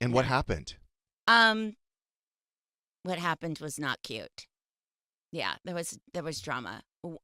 And what Yeah. happened? Um, what happened was not cute. Yeah, there was drama.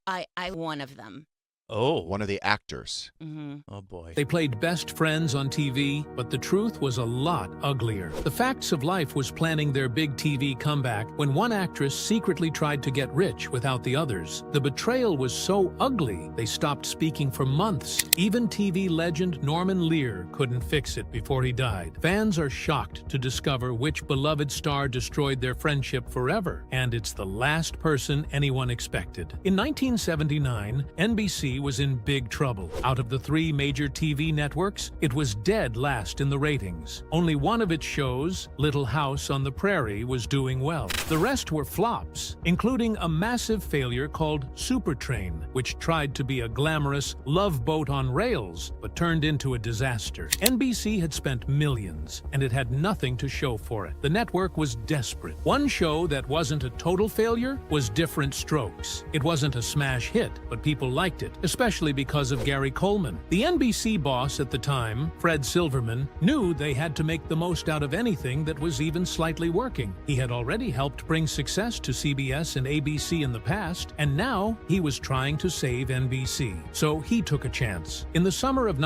I one of them. Oh. One of the actors. Hmm. Oh, boy. They played best friends on TV, but the truth was a lot uglier. The Facts of Life was planning their big TV comeback when one actress secretly tried to get rich without the others. The betrayal was so ugly, they stopped speaking for months. Even TV legend Norman Lear couldn't fix it before he died. Fans are shocked to discover which beloved star destroyed their friendship forever, and it's the last person anyone expected. In 1979, NBC was in big trouble. Out of the three major TV networks, it was dead last in the ratings. Only one of its shows, Little House on the Prairie, was doing well. The rest were flops, including a massive failure called Supertrain, which tried to be a glamorous love boat on rails, but turned into a disaster. NBC had spent millions, and it had nothing to show for it. The network was desperate. One show that wasn't a total failure was Different Strokes. It wasn't a smash hit, but people liked it, especially because of Gary Coleman. The NBC boss at the time, Fred Silverman, knew they had to make the most out of anything that was even slightly working. He had already helped bring success to CBS and ABC in the past, and now he was trying to save NBC. So he took a chance. In the summer of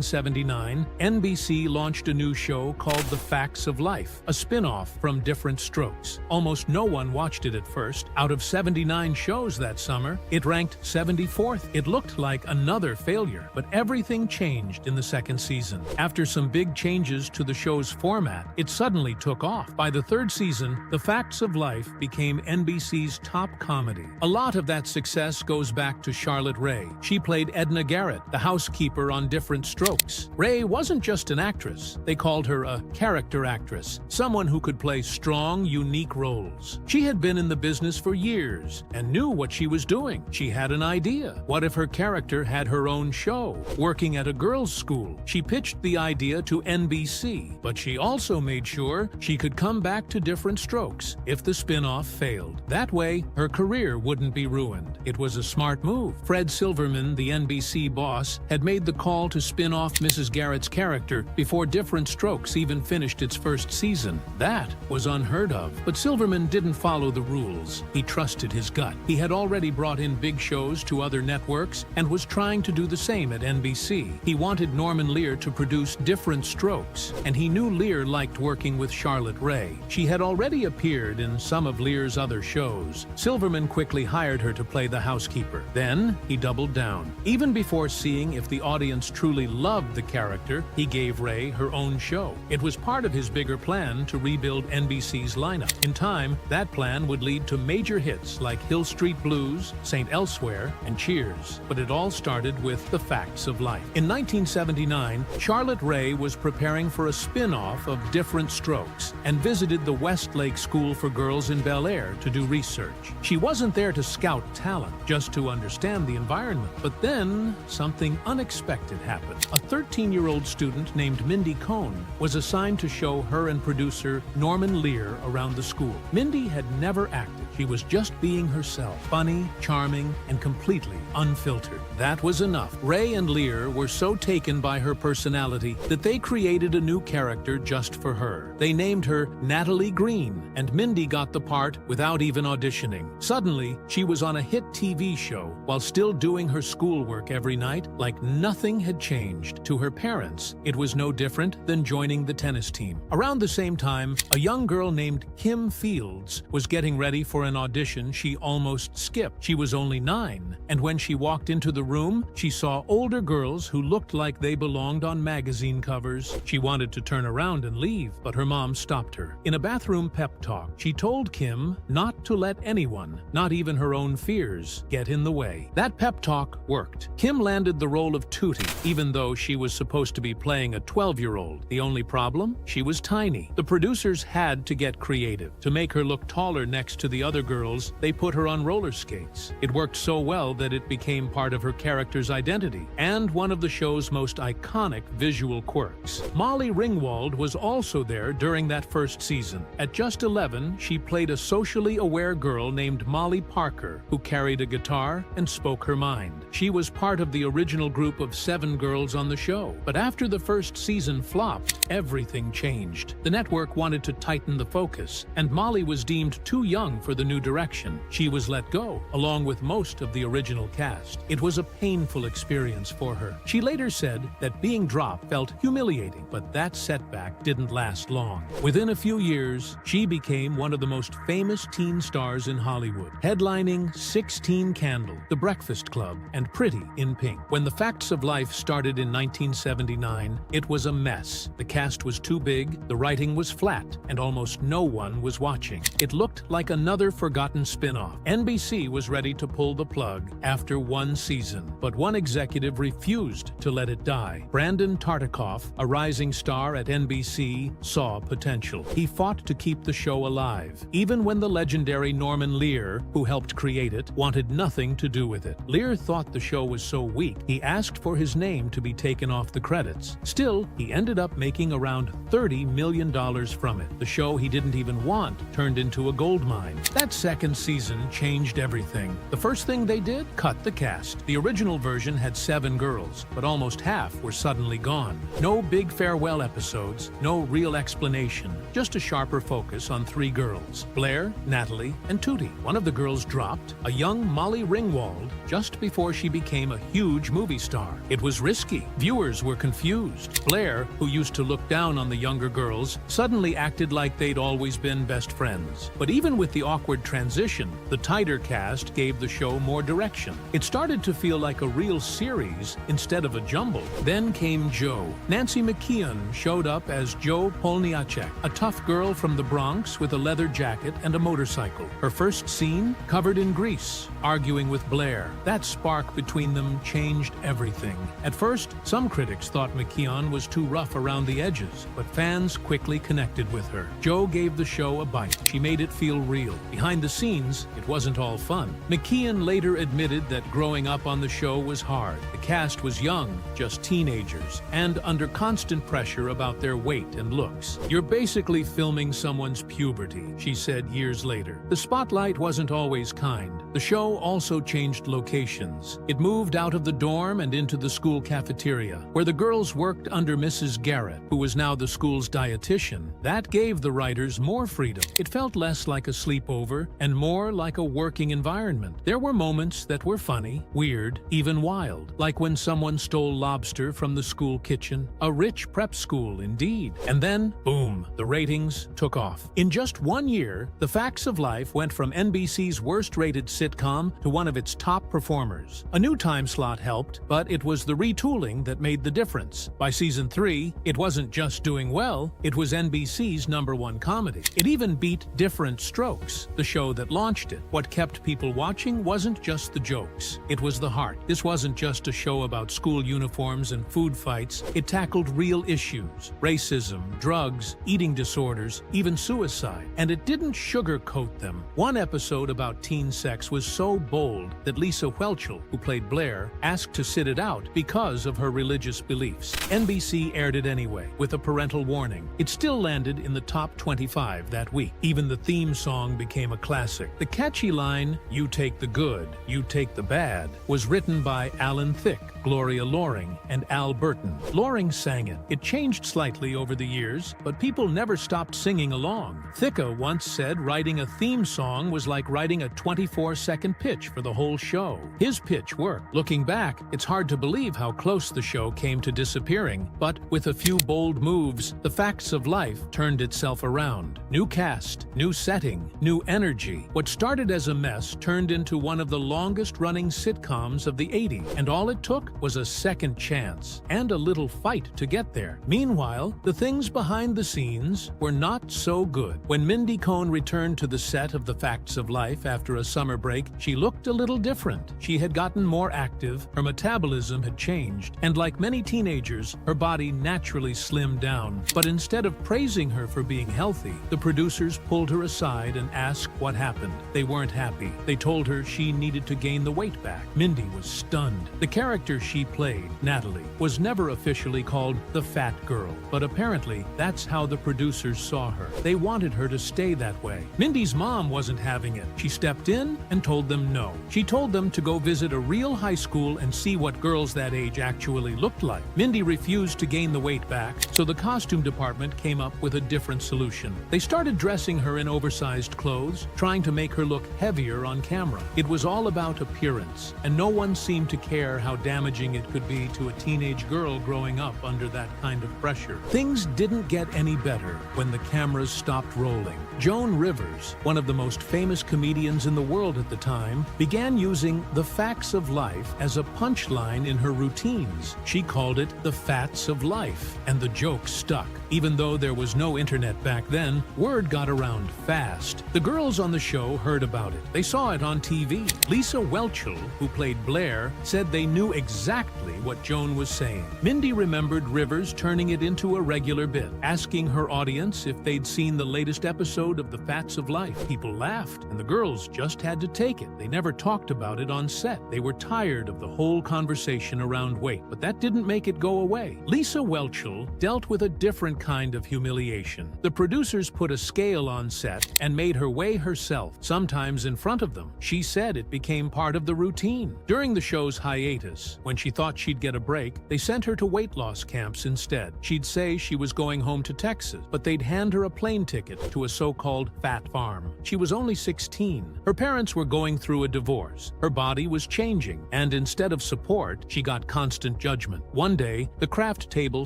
1979, NBC launched a new show called The Facts of Life, a spin-off from Different Strokes. Almost no one watched it at first. Out of 79 shows that summer, it ranked 74th. It looked like another failure, but everything changed in the second season. After some big changes to the show's format, it suddenly took off. By the third season, The Facts of Life became NBC's top comedy. A lot of that success goes back to Charlotte Rae. She played Edna Garrett, the housekeeper on Different Strokes. Rae wasn't just an actress. They called her a character actress, someone who could play strong, unique roles. She had been in the business for years and knew what she was doing. She had an idea. What if her character had her own show, working at a girls' school? She pitched the idea to NBC, but she also made sure she could come back to Different Strokes if the spin-off failed. That way, her career wouldn't be ruined. It was a smart move. Fred Silverman, the NBC boss, had made the call to spin off Mrs. Garrett's character before Different Strokes even finished its first season. That was unheard of. But Silverman didn't follow the rules. He trusted his gut. He had already brought in big shows to other networks and was trying to do the same at NBC. He wanted Norman Lear to produce Different Strokes, and he knew Lear liked working with Charlotte Rae. She had already appeared in some of Lear's other shows. Silverman quickly hired her to play the housekeeper. Then he doubled down. Even before seeing if the audience truly loved the character, he gave Rae her own show. It was part of his bigger plan to rebuild NBC's lineup. In time, that plan would lead to major hits like Hill Street Blues, St. Elsewhere, and Cheers. But it all started with The Facts of Life. In 1979, Charlotte Rae was preparing for a spin-off of Different Strokes and visited the Westlake School for Girls in Bel Air to do research. She wasn't there to scout talent, just to understand the environment. But then, something unexpected happened. A 13-year-old student named Mindy Cohn was assigned to show her and producer Norman Lear around the school. Mindy had never acted. She was just being herself, funny, charming, and completely unfiltered. That was enough. Rae and Lear were so taken by her personality that they created a new character just for her. They named her Natalie Green, and Mindy got the part without even auditioning. Suddenly, she was on a hit TV show while still doing her schoolwork every night like nothing had changed. To her parents, it was no different than joining the tennis team. Around the same time, a young girl named Kim Fields was getting ready for an audition she almost skipped. She was only 9, and when she walked into the room, she saw older girls who looked like they belonged on magazine covers. She wanted to turn around and leave, but her mom stopped her. In a bathroom pep talk, she told Kim not to let anyone, not even her own fears, get in the way. That pep talk worked. Kim landed the role of Tootie, even though she was supposed to be playing a 12-year-old. The only problem? She was tiny. The producers had to get creative. To make her look taller next to the other girls, they put her on roller skates. It worked so well that it became part of her character's identity and one of the show's most iconic visual quirks. Molly Ringwald was also there during that first season. At just 11, she played a socially aware girl named Molly Parker, who carried a guitar and spoke her mind. She was part of the original group of 7 girls on the show, but after the first season flopped, everything changed. The network wanted to tighten the focus, and Molly was deemed too young for the new direction. She was let go, along with most of the original cast. It was a painful experience for her. She later said that being dropped felt humiliating, but that setback didn't last long. Within a few years, she became one of the most famous teen stars in Hollywood, headlining 16 Candle, The Breakfast Club, and Pretty in Pink. When The Facts of Life started in 1979, it was a mess. The cast was too big, the writing was flat, and almost no one was watching. It looked like another forgotten spin-off. NBC was ready to pull the plug after 1 season, but one executive refused to let it die. Brandon Tartikoff, a rising star at NBC, saw potential. He fought to keep the show alive, even when the legendary Norman Lear, who helped create it, wanted nothing to do with it. Lear thought the show was so weak, he asked for his name to be taken off the credits. Still, he ended up making around $30 million from it. The show he didn't even want turned into a goldmine. That second season changed everything. The first thing they did? Cut the cast. The original version had 7 girls, but almost half were suddenly gone. No big farewell episodes, no real explanation, just a sharper focus on 3 girls, Blair, Natalie, and Tootie. One of the girls dropped, a young Molly Ringwald, just before she became a huge movie star. It was risky. Viewers were confused. Blair, who used to look down on the younger girls, suddenly acted like they'd always been best friends. But even with the awkward transition, the tighter cast gave the show more direction. It started to feel like a real series instead of a jumble. Then came Jo. Nancy McKeon showed up as Jo Polniacek, a tough girl from the Bronx with a leather jacket and a motorcycle. Her first scene? Covered in grease, arguing with Blair. That spark between them changed everything. At first, some critics thought McKeon was too rough around the edges, but fans quickly connected with her. Jo gave the show a bite. She made it feel real. Behind the scenes, it wasn't all fun. McKeon later admitted that growing up on the show was hard. The cast was young, just teenagers, and under constant pressure about their weight and looks. "You're basically filming someone's puberty," she said years later. The spotlight wasn't always kind. The show also changed locations. It moved out of the dorm and into the school cafeteria, where the girls worked under Mrs. Garrett, who was now the school's dietitian. That gave the writers more freedom. It felt less like a sleepover and more like a working environment. There were moments that were funny, weird, even wild, like when someone stole lobster from the school kitchen. A rich prep school, indeed. And then, boom, the ratings took off. In just 1 year, The Facts of Life went from NBC's worst-rated sitcom to one of its top performers. A new time slot helped, but it was the retooling that made the difference. By season 3, it wasn't just doing well, it was NBC's #1 comedy. It even beat Different Strokes, the show that launched it. What kept people watching wasn't just the jokes, it was the heart. This wasn't just a show about school uniforms and food fights, it tackled real issues: racism, drugs, eating disorders, even suicide. And it didn't sugarcoat them. One episode about teen sex was so bold that Lisa Whelchel, who played Blair, asked to sit it out because of her religious beliefs. NBC aired it anyway, with a parental warning. It still landed in the top 25 that week. Even the theme song became a classic. The catchy line, "You take the good, you take the bad," was written by Alan Thicke, Gloria Loring, and Al Burton. Loring sang it. It changed slightly over the years, but people never stopped singing along. Thicke once said writing a theme song was like writing a 24-second pitch for the whole show. His pitch worked. Looking back, it's hard to believe how close the show came to disappearing, but with a few bold moves, The Facts of Life turned itself around. New cast, new setting, new energy. What started as a mess turned into one of the longest-running sitcoms of the '80s, and all it took was a second chance and a little fight to get there. Meanwhile, the things behind the scenes were not so good. When Mindy Cohn returned to the set of The Facts of Life after a summer break, she looked a little different. She had gotten more active, her metabolism had changed, and like many teenagers, her body naturally slimmed down. But instead of praising her for being healthy, the producers pulled her aside and asked what happened. They weren't happy. They told her she needed to gain the weight back. Mindy was stunned. The character she played, Natalie, was never officially called the fat girl, but apparently that's how the producers saw her. They wanted her to stay that way. Mindy's mom wasn't having it. She stepped in and told them no. She told them to go visit a real high school and see what girls that age actually looked like. Mindy refused to gain the weight back, so the costume department came up with a different solution. They started dressing her in oversized clothes, trying to make her look heavier on camera. It was all about appearance, and no one seemed to care how damaging it could be to a teenage girl growing up under that kind of pressure. Things didn't get any better when the cameras stopped rolling. Joan Rivers, one of the most famous comedians in the world at the time, began using the facts of life as a punchline in her routines. She called it the fats of life, and the joke stuck. Even though there was no internet back then, word got around fast. The girls on the show heard about it. They saw it on TV. Lisa Whelchel, who played Blair, said they knew exactly what Joan was saying. Mindy remembered Rivers turning it into a regular bit, asking her audience if they'd seen the latest episode of The Fats of Life. People laughed, and the girls just had to take it. They never talked about it on set. They were tired of the whole conversation around weight, but that didn't make it go away. Lisa Whelchel dealt with a different kind of humiliation. The producers put a scale on set and made her weigh herself, sometimes in front of them. She said it became part of the routine. During the show's hiatus, when she thought she'd get a break, they sent her to weight loss camps instead. She'd say she was going home to Texas, but they'd hand her a plane ticket to a so-called fat farm. She was only 16. Her parents were going through a divorce. Her body was changing, and instead of support, she got constant judgment. One day, the craft table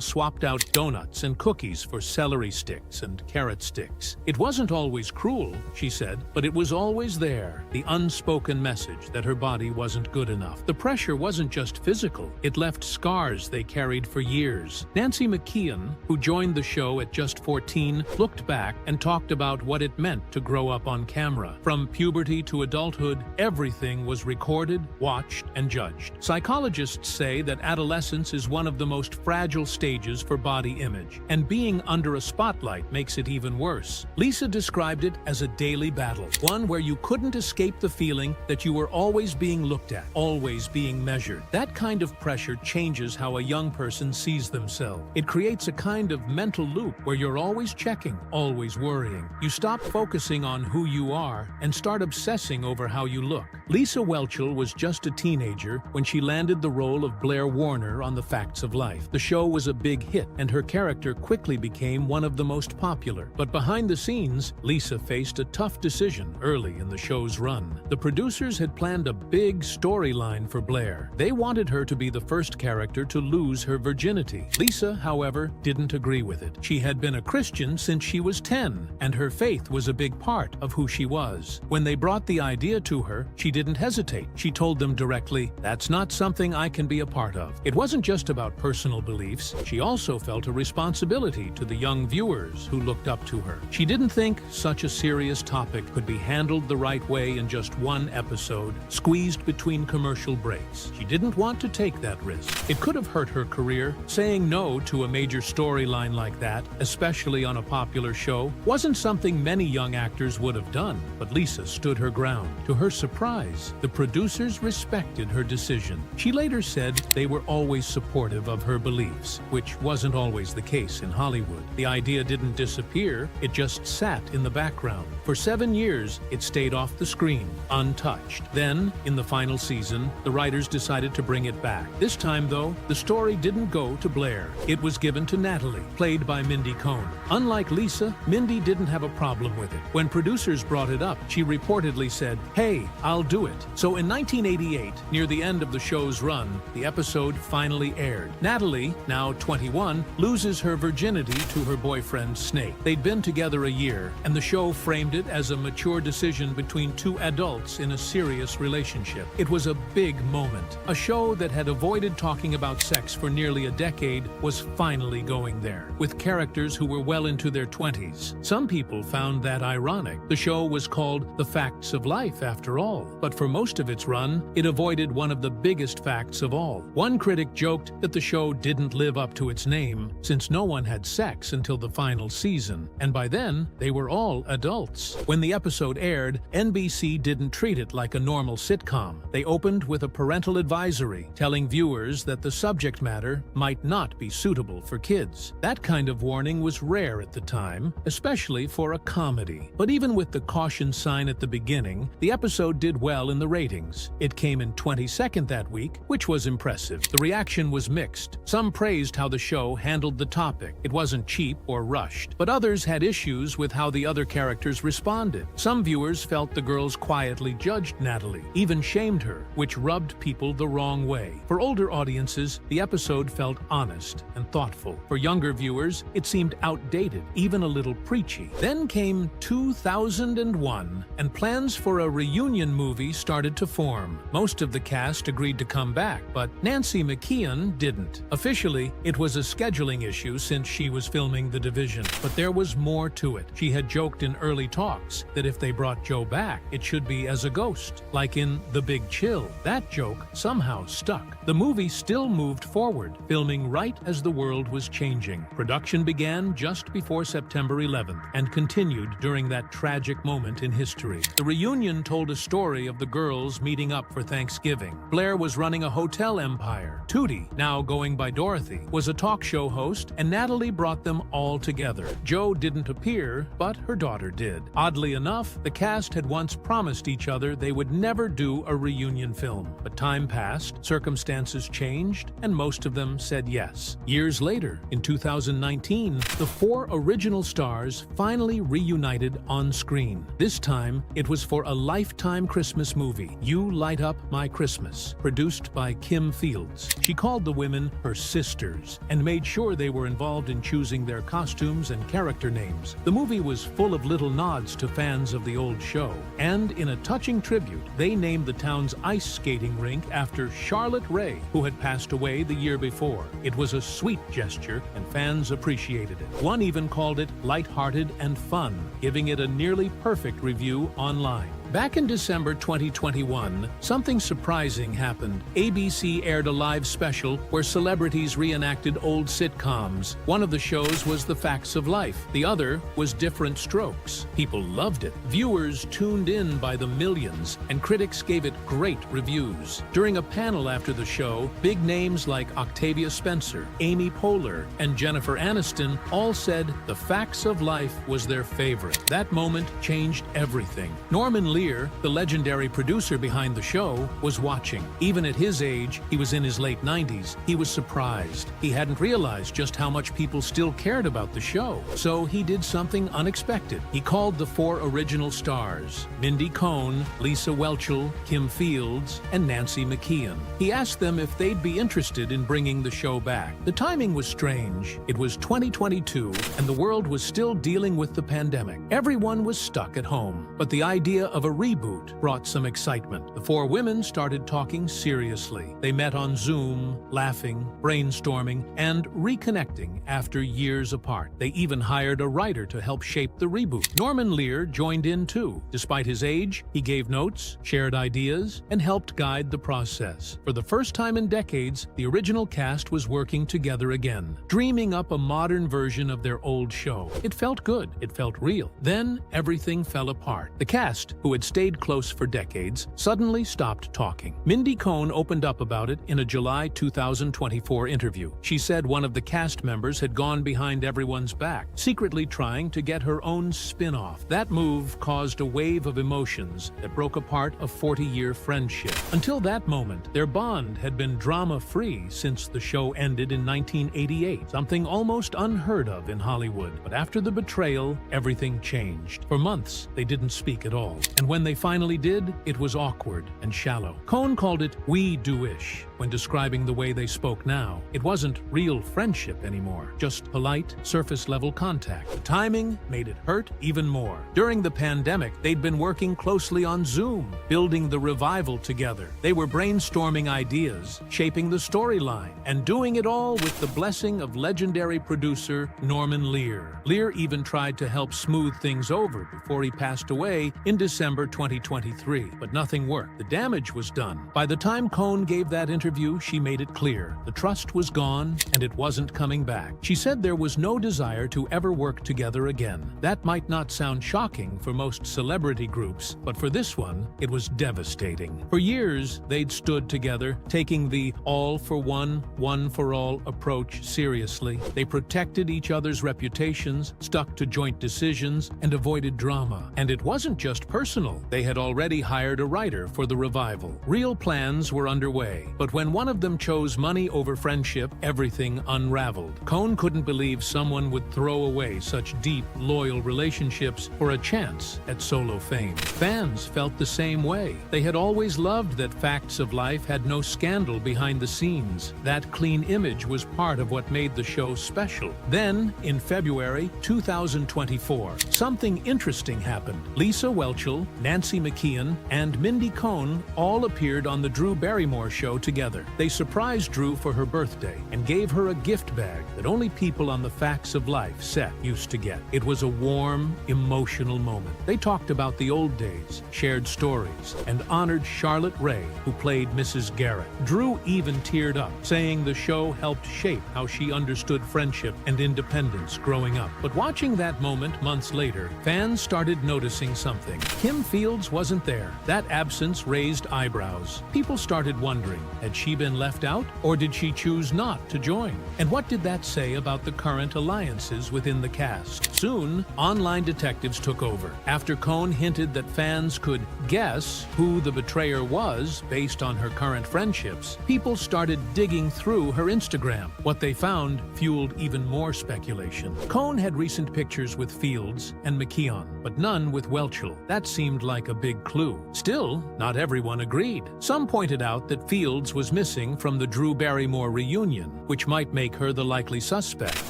swapped out donuts and cookies for celery sticks and carrot sticks. It wasn't always cruel, she said, but it was always there, the unspoken message that her body wasn't good enough. The pressure wasn't just physical, it left scars they carried for years. Nancy McKeon, who joined the show at just 14, looked back and talked about what it meant to grow up on camera. From puberty to adulthood, everything was recorded, watched, and judged. Psychologists say that adolescence is one of the most fragile stages for body image, and being under a spotlight makes it even worse. Lisa described it as a daily battle, one where you couldn't escape the feeling that you were always being looked at, always being measured. That kind of pressure changes how a young person sees themselves. It creates a kind of mental loop where you're always checking, always worrying. You stop focusing on who you are and start obsessing over how you look. Lisa Whelchel was just a teenager when she landed the role of Blair Warner on The Facts of Life. The show was a big hit, and her character quickly became one of the most popular. But behind the scenes, Lisa faced a tough decision early in the show's run. The producers had planned a big storyline for Blair. They wanted her to be the first character to lose her virginity. Lisa, however, didn't agree with it. She had been a Christian since she was 10, and her faith was a big part of who she was. When they brought the idea to her, she didn't hesitate. She told them directly, "That's not something I can be a part of." It wasn't just about personal beliefs. She also felt a responsibility to the young viewers who looked up to her. She didn't think such a serious topic could be handled the right way in just one episode, squeezed between commercial breaks. She didn't want to take that risk. It could have hurt her career. Saying no to a major storyline like that, especially on a popular show, wasn't something many young actors would have done, but Lisa stood her ground. To her surprise, the producers respected her decision. She later said they were always supportive of her beliefs, which wasn't always the case in Hollywood. The idea didn't disappear, it just sat in the background. For 7 years, it stayed off the screen, untouched. Then, in the final season, the writers decided to bring it back. This time, though, the story didn't go to Blair. It was given to Natalie, played by Mindy Cohn. Unlike Lisa, Mindy didn't have a problem with it. When producers brought it up, she reportedly said, "Hey, I'll do it." So in 1988, near the end of the show's run, the episode finally aired. Natalie, now 21, loses her virginity to her boyfriend Snake. They'd been together a year, and the show framed it as a mature decision between two adults in a serious relationship. It was a big moment. A show that had avoided talking about sex for nearly a decade was finally going there, with characters who were well into their 20s. Some people found that ironic. The show was called The Facts of Life, after all, but for most of its run, it avoided one of the biggest facts of all. One critic joked that the show didn't live up to its name, since no one had sex until the final season, and by then, they were all adults. When the episode aired, NBC didn't treat it like a normal sitcom. They opened with a parental advisory telling viewers that the subject matter might not be suitable for kids. That kind of warning was rare at the time, especially for a comedy. But even with the caution sign at the beginning, the episode did well in the ratings. It came in 22nd that week, which was impressive. The reaction was mixed. Some praised how the show handled the topic. It wasn't cheap or rushed. But others had issues with how the other characters responded. Some viewers felt the girls quietly judged Natalie, even shamed her, which rubbed people the wrong way. For older audiences, the episode felt honest and thoughtful. For younger viewers, it seemed outdated, even a little preachy. Then came 2001, and plans for a reunion movie started to form. Most of the cast agreed to come back, but Nancy McKeon didn't. Officially, it was a scheduling issue since she was filming The Division, but there was more to it. She had joked in early talks that if they brought Joe back, it should be as a ghost, like in The Big Chill. That joke somehow stuck. The movie still moved forward, filming right as the world was changing. Production began just before September 11th and continued during that tragic moment in history. The reunion told a story of the girls meeting up for Thanksgiving. Blair was running a hotel empire. Tootie, now going by Dorothy, was a talk show host, and Natalie brought them all together. Joe didn't appear, but her daughter did. Oddly enough, the cast had once promised each other they would never do a reunion film. But time passed, circumstances changed, and most of them said yes. Years later, in 2019, the four original stars finally reunited on screen. This time, it was for a Lifetime Christmas movie, You Light Up My Christmas, produced by Kim Fields. She called the women her sisters and made sure they were involved in choosing their costumes and character names. The movie was full of little nods to fans of the old show, and in a touching tribute, they named the town's ice skating rink after Charlotte Rae, who had passed away the year before. It was a sweet gesture, and fans appreciated it. One even called it lighthearted and fun, giving it a nearly perfect review online. Back in December 2021, something surprising happened. ABC aired a live special where celebrities reenacted old sitcoms. One of the shows was The Facts of Life. The other was Different Strokes. People loved it. Viewers tuned in by the millions, and critics gave it great reviews. During a panel after the show, big names like Octavia Spencer, Amy Poehler, and Jennifer Aniston all said The Facts of Life was their favorite. That moment changed everything. Norman Lear, the legendary producer behind the show, was watching. Even at his age, he was in his late 90s, he was surprised. He hadn't realized just how much people still cared about the show. So he did something unexpected. He called the four original stars, Mindy Cohn, Lisa Whelchel, Kim Fields, and Nancy McKeon. He asked them if they'd be interested in bringing the show back. The timing was strange. It was 2022, and the world was still dealing with the pandemic. Everyone was stuck at home, but the idea of a reboot brought some excitement. The four women started talking seriously. They met on Zoom, laughing, brainstorming, and reconnecting after years apart. They even hired a writer to help shape the reboot. Norman Lear joined in too. Despite his age, he gave notes, shared ideas, and helped guide the process. For the first time in decades, the original cast was working together again, dreaming up a modern version of their old show. It felt good. It felt real. Then everything fell apart. The cast, who had stayed close for decades, suddenly stopped talking. Mindy Cohn opened up about it in a July 2024 interview. She said one of the cast members had gone behind everyone's back, secretly trying to get her own spin-off. That move caused a wave of emotions that broke apart a 40-year friendship. Until that moment, their bond had been drama-free since the show ended in 1988, something almost unheard of in Hollywood. But after the betrayal, everything changed. For months, they didn't speak at all. And when they finally did, it was awkward and shallow. Cohn called it "we do-ish" when describing the way they spoke now. It wasn't real friendship anymore, just polite, surface-level contact. The timing made it hurt even more. During the pandemic, they'd been working closely on Zoom, building the revival together. They were brainstorming ideas, shaping the storyline, and doing it all with the blessing of legendary producer Norman Lear. Lear even tried to help smooth things over before he passed away in December 2023, but nothing worked. The damage was done. By the time Cohn gave that interview interview, she made it clear the trust was gone and it wasn't coming back. She said there was no desire to ever work together again. That might not sound shocking for most celebrity groups, but for this one, it was devastating. For years, they'd stood together, taking the all for one, one for all approach seriously. They protected each other's reputations, stuck to joint decisions, and avoided drama. And it wasn't just personal. They had already hired a writer for the revival. Real plans were underway, but when one of them chose money over friendship, everything unraveled. Cohn couldn't believe someone would throw away such deep, loyal relationships for a chance at solo fame. Fans felt the same way. They had always loved that Facts of Life had no scandal behind the scenes. That clean image was part of what made the show special. Then, in February 2024, something interesting happened. Lisa Whelchel, Nancy McKeon, and Mindy Cohn all appeared on the Drew Barrymore show together. They surprised Drew for her birthday and gave her a gift bag that only people on the Facts of Life set used to get. It was a warm, emotional moment. They talked about the old days, shared stories, and honored Charlotte Rae, who played Mrs. Garrett. Drew even teared up, saying the show helped shape how she understood friendship and independence growing up. But watching that moment months later, fans started noticing something. Kim Fields wasn't there. That absence raised eyebrows. People started wondering, had she been left out, or did she choose not to join? And what did that say about the current alliances within the cast? Soon, online detectives took over. After Cohn hinted that fans could guess who the betrayer was based on her current friendships, people started digging through her Instagram. What they found fueled even more speculation. Cohn had recent pictures with Fields and McKeon, but none with Whelchel. That seemed like a big clue. Still, not everyone agreed. Some pointed out that Fields was missing from the Drew Barrymore reunion, which might make her the likely suspect.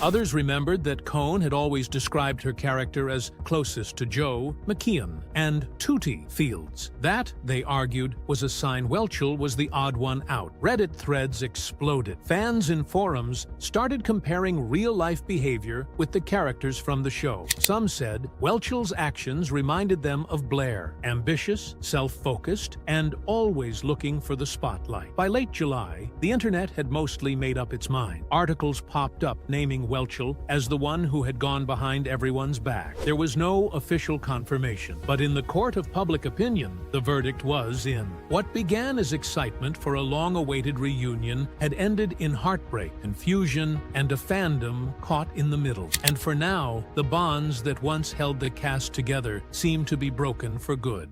Others remembered that Cohn had always described her character as closest to Joe, McKeon, and Tootie Fields. That, they argued, was a sign Whelchel was the odd one out. Reddit threads exploded. Fans in forums started comparing real-life behavior with the characters from the show. Some said Whelchel's actions reminded them of Blair, ambitious, self-focused, and always looking for the spotlight. By late July, the internet had mostly made up its mind. Articles popped up naming Whelchel as the one who had gone behind everyone's back. There was no official confirmation, but in the court of public opinion, the verdict was in. What began as excitement for a long-awaited reunion had ended in heartbreak, confusion, and a fandom caught in the middle. And for now, the bonds that once held the cast together seemed to be broken for good.